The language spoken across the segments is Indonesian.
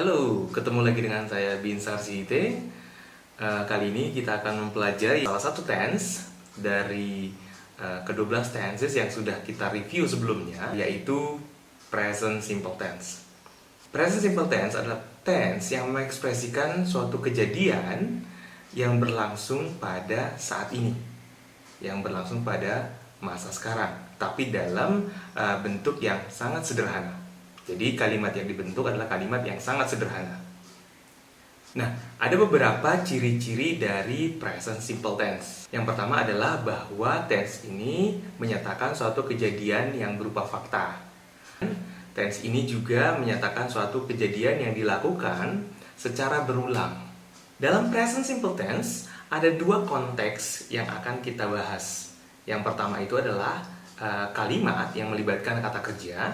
Halo, ketemu lagi dengan saya Binsar Sihite. Kali ini kita akan mempelajari salah satu tense dari ke-12 tenses yang sudah kita review sebelumnya, yaitu present simple tense. Present simple tense adalah tense yang mengekspresikan suatu kejadian yang berlangsung pada saat ini, yang berlangsung pada masa sekarang, tapi dalam bentuk yang sangat sederhana. Jadi kalimat yang dibentuk adalah kalimat yang sangat sederhana. Nah, ada beberapa ciri-ciri dari present simple tense. Yang pertama adalah bahwa tense ini menyatakan suatu kejadian yang berupa fakta. Tense ini juga menyatakan suatu kejadian yang dilakukan secara berulang. Dalam present simple tense, ada dua konteks yang akan kita bahas. Yang pertama itu adalah kalimat yang melibatkan kata kerja,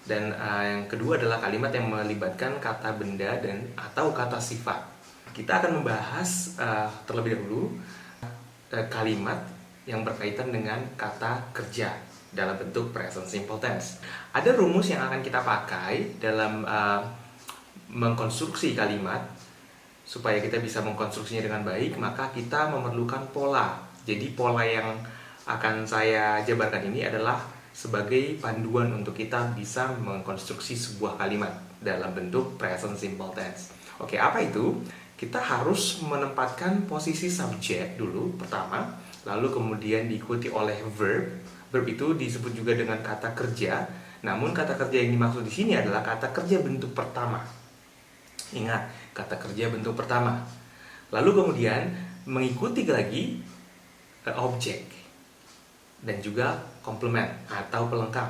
dan yang kedua adalah kalimat yang melibatkan kata benda dan atau kata sifat. Kita akan membahas terlebih dahulu kalimat yang berkaitan dengan kata kerja dalam bentuk present simple tense. Ada rumus yang akan kita pakai dalam mengkonstruksi kalimat. Supaya kita bisa mengkonstruksinya dengan baik, maka kita memerlukan pola. Jadi pola yang akan saya jabarkan ini adalah sebagai panduan untuk kita bisa mengkonstruksi sebuah kalimat dalam bentuk present simple tense. Oke, apa itu? Kita harus menempatkan posisi subjek dulu pertama, lalu kemudian diikuti oleh verb. Verb itu disebut juga dengan kata kerja. Namun kata kerja yang dimaksud di sini adalah kata kerja bentuk pertama. Ingat, kata kerja bentuk pertama. Lalu kemudian mengikuti lagi objek dan juga komplement atau pelengkap.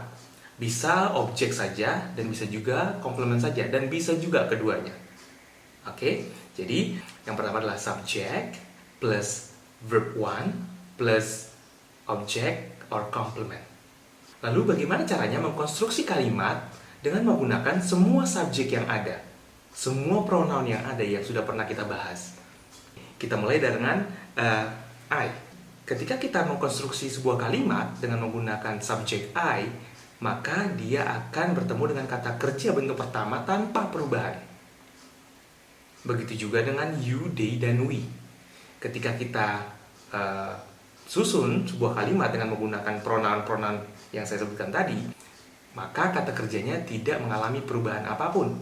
Bisa objek saja dan bisa juga komplement saja dan bisa juga keduanya. Oke, jadi yang pertama adalah subject plus verb one plus object or complement. Lalu bagaimana caranya mengkonstruksi kalimat dengan menggunakan semua subjek yang ada, semua pronoun yang ada yang sudah pernah kita bahas. Kita mulai dengan I. Ketika kita mengkonstruksi sebuah kalimat dengan menggunakan subjek I, maka dia akan bertemu dengan kata kerja bentuk pertama tanpa perubahan. Begitu juga dengan you, they, dan we. Ketika kita susun sebuah kalimat dengan menggunakan pronoun-pronoun yang saya sebutkan tadi, maka kata kerjanya tidak mengalami perubahan apapun.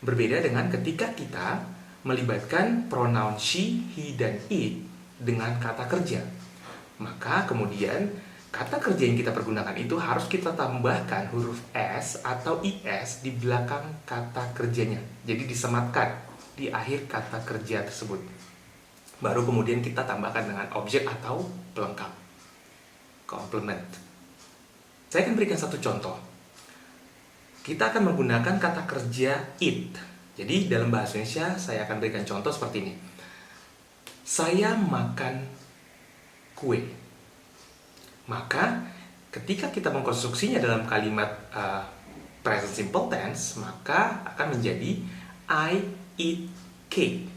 Berbeda dengan ketika kita melibatkan pronoun she, he, dan it dengan kata kerja. Maka kemudian kata kerja yang kita pergunakan itu harus kita tambahkan huruf S atau IS di belakang kata kerjanya. Jadi disematkan di akhir kata kerja tersebut. Baru kemudian kita tambahkan dengan objek atau pelengkap. Complement. Saya akan berikan satu contoh. Kita akan menggunakan kata kerja it. Jadi dalam bahasa Indonesia saya akan berikan contoh seperti ini. Saya makan kue. Maka ketika kita mengkonstruksinya dalam kalimat present simple tense, maka akan menjadi I eat cake.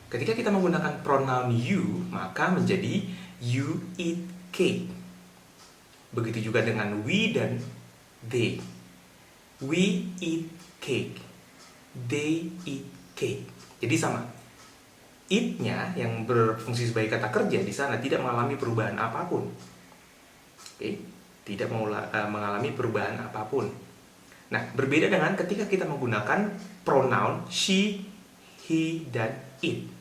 Ketika kita menggunakan pronoun you, maka menjadi you eat cake. Begitu juga dengan we dan they. We eat cake. They eat cake. Jadi sama. It-nya yang berfungsi sebagai kata kerja di sana tidak mengalami perubahan apapun. Oke, tidak mengalami perubahan apapun. Nah, berbeda dengan ketika kita menggunakan pronoun she, he, dan it.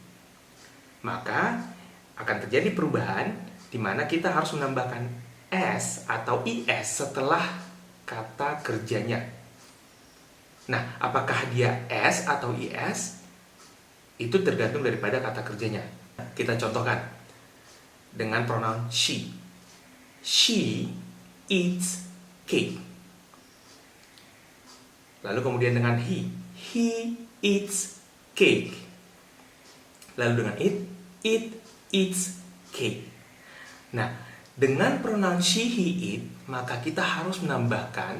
Maka akan terjadi perubahan di mana kita harus menambahkan s atau is setelah kata kerjanya. Nah, apakah dia s atau is? Itu tergantung daripada kata kerjanya. Kita contohkan dengan pronoun she. She eats cake. Lalu kemudian dengan he. He eats cake. Lalu dengan it eats cake. Nah, dengan pronoun she, he, it, maka kita harus menambahkan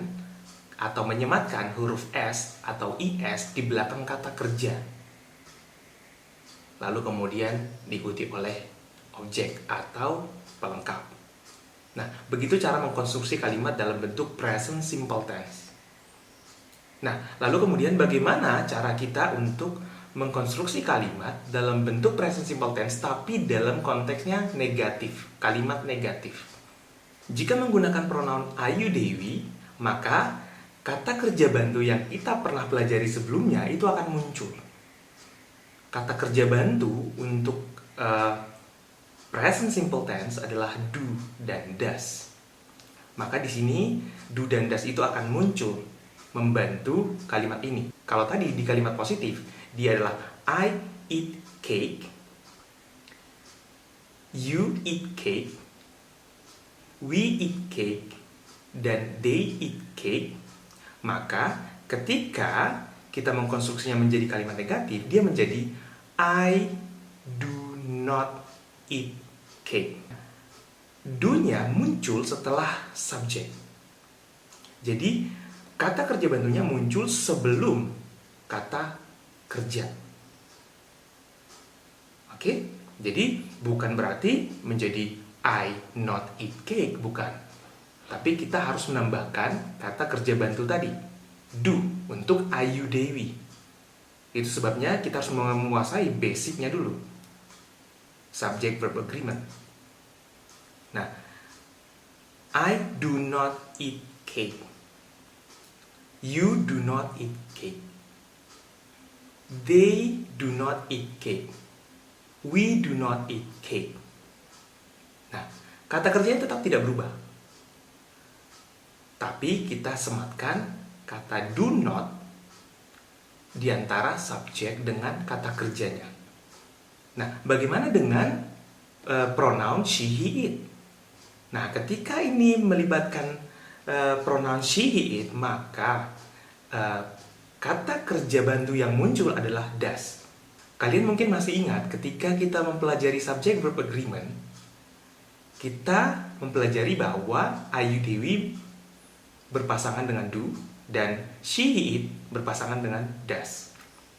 atau menyematkan huruf s atau is di belakang kata kerja. Lalu kemudian diikuti oleh objek atau pelengkap. Nah, begitu cara mengkonstruksi kalimat dalam bentuk present simple tense. Nah, lalu kemudian bagaimana cara kita untuk mengkonstruksi kalimat dalam bentuk present simple tense tapi dalam konteksnya negatif, kalimat negatif. Jika menggunakan pronoun I, you, Dewi, maka kata kerja bantu yang kita pernah pelajari sebelumnya itu akan muncul. Kata kerja bantu untuk present simple tense adalah do dan does. Maka di sini do dan does itu akan muncul membantu kalimat ini. Kalau tadi di kalimat positif, dia adalah I eat cake, you eat cake, we eat cake, dan they eat cake. Maka ketika kita mengkonstruksinya menjadi kalimat negatif, dia menjadi I do not eat cake. Do-nya muncul setelah subjek. Jadi kata kerja bantunya muncul sebelum kata kerja. Oke? Jadi bukan berarti menjadi I not eat cake, bukan. Tapi kita harus menambahkan kata kerja bantu tadi, do, untuk I, you, Dewi. Itu sebabnya kita harus menguasai basicnya dulu. Subject verb agreement. Nah, I do not eat cake. You do not eat cake. They do not eat cake. We do not eat cake. Nah, kata kerjanya tetap tidak berubah. Tapi kita sematkan kata do not di antara subjek dengan kata kerjanya. Nah, bagaimana dengan pronoun she, he, it? Nah, ketika ini melibatkan pronoun she, he, it, maka kata kerja bantu yang muncul adalah does. Kalian mungkin masih ingat ketika kita mempelajari subject verb agreement, kita mempelajari bahwa I, you, Dewi berpasangan dengan do dan she, he, it berpasangan dengan does.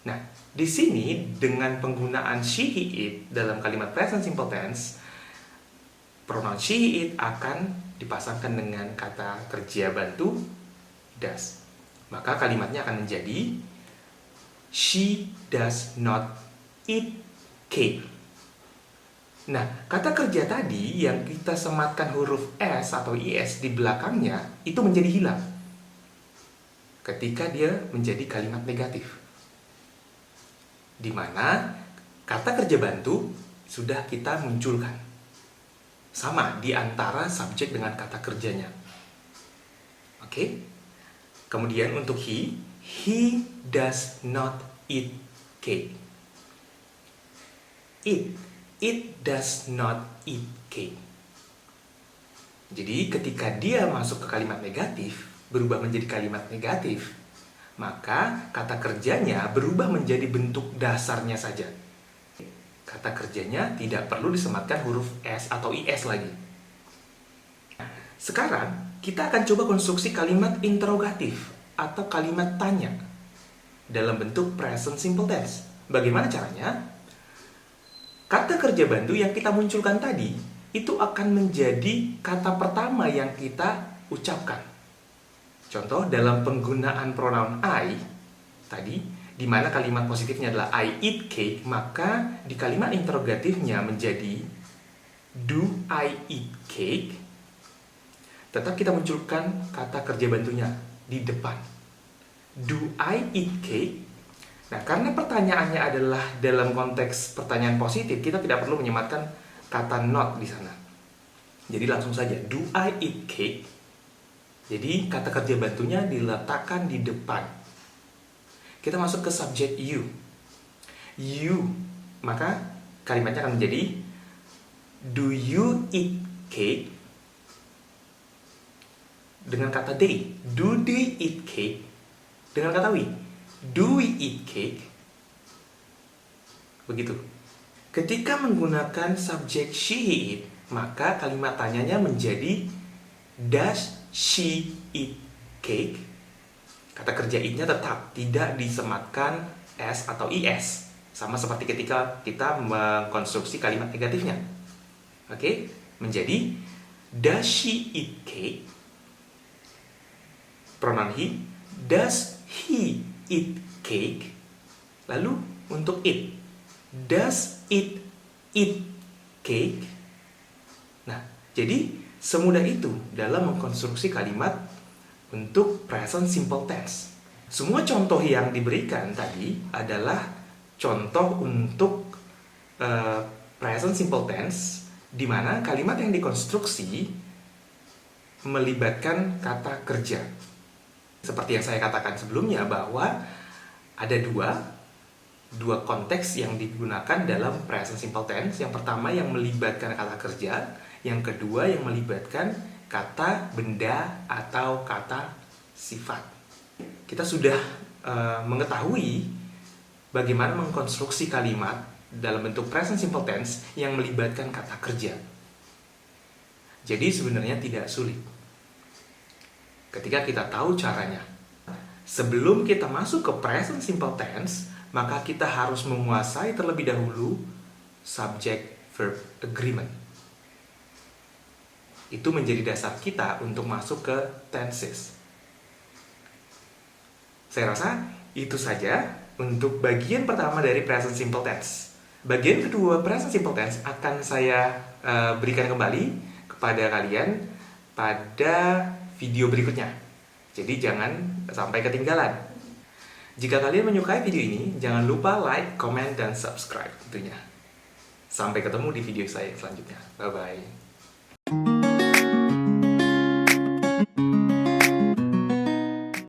Nah, di sini dengan penggunaan she, he, it dalam kalimat present simple tense, pronoun she, he, it akan dipasangkan dengan kata kerja bantu does. Maka kalimatnya akan menjadi she does not eat cake. Nah, kata kerja tadi yang kita sematkan huruf S atau IS di belakangnya itu menjadi hilang ketika dia menjadi kalimat negatif, di mana kata kerja bantu sudah kita munculkan sama di antara subjek dengan kata kerjanya. Oke? Kemudian untuk he does not eat cake. It does not eat cake. Jadi ketika dia masuk ke kalimat negatif, berubah menjadi kalimat negatif, maka kata kerjanya berubah menjadi bentuk dasarnya saja. Kata kerjanya tidak perlu disematkan huruf S atau IS lagi. Sekarang kita akan coba konstruksi kalimat interrogatif atau kalimat tanya dalam bentuk present simple tense. Bagaimana caranya? Kata kerja bantu yang kita munculkan tadi itu akan menjadi kata pertama yang kita ucapkan. Contoh dalam penggunaan pronoun I tadi, di mana kalimat positifnya adalah I eat cake, maka di kalimat interrogatifnya menjadi do I eat cake. Tetap kita munculkan kata kerja bantunya di depan. Do I eat cake? Nah, karena pertanyaannya adalah dalam konteks pertanyaan positif, kita tidak perlu menyematkan kata not di sana. Jadi langsung saja, do I eat cake? Jadi kata kerja bantunya diletakkan di depan. Kita masuk ke subjek you. You, maka kalimatnya akan menjadi do you eat cake? Dengan kata they, do they eat cake? Dengan kata we, do we eat cake? Begitu. Ketika menggunakan subjek she, he, it, maka kalimat tanyanya menjadi does she eat cake? Kata kerja it-nya tetap tidak disematkan S atau IS. Sama seperti ketika kita mengkonstruksi kalimat negatifnya. Oke? Menjadi does she eat cake? Pronoun he. does he eat cake? Lalu untuk it, does it eat cake? Nah, jadi semudah itu dalam mengkonstruksi kalimat untuk present simple tense. Semua contoh yang diberikan tadi adalah contoh untuk present simple tense, di mana kalimat yang dikonstruksi melibatkan kata kerja. Seperti yang saya katakan sebelumnya bahwa ada dua konteks yang digunakan dalam present simple tense. Yang pertama yang melibatkan kata kerja, yang kedua yang melibatkan kata benda atau kata sifat. Kita sudah mengetahui bagaimana mengkonstruksi kalimat dalam bentuk present simple tense yang melibatkan kata kerja. Jadi sebenarnya tidak sulit ketika kita tahu caranya. Sebelum kita masuk ke present simple tense, maka kita harus menguasai terlebih dahulu subject-verb agreement. Itu menjadi dasar kita untuk masuk ke tenses. Saya rasa itu saja untuk bagian pertama dari present simple tense. Bagian kedua present simple tense akan saya berikan kembali kepada kalian pada video berikutnya. Jadi jangan sampai ketinggalan. Jika kalian menyukai video ini, jangan lupa like, comment, dan subscribe tentunya. Sampai ketemu di video saya selanjutnya. Bye-bye.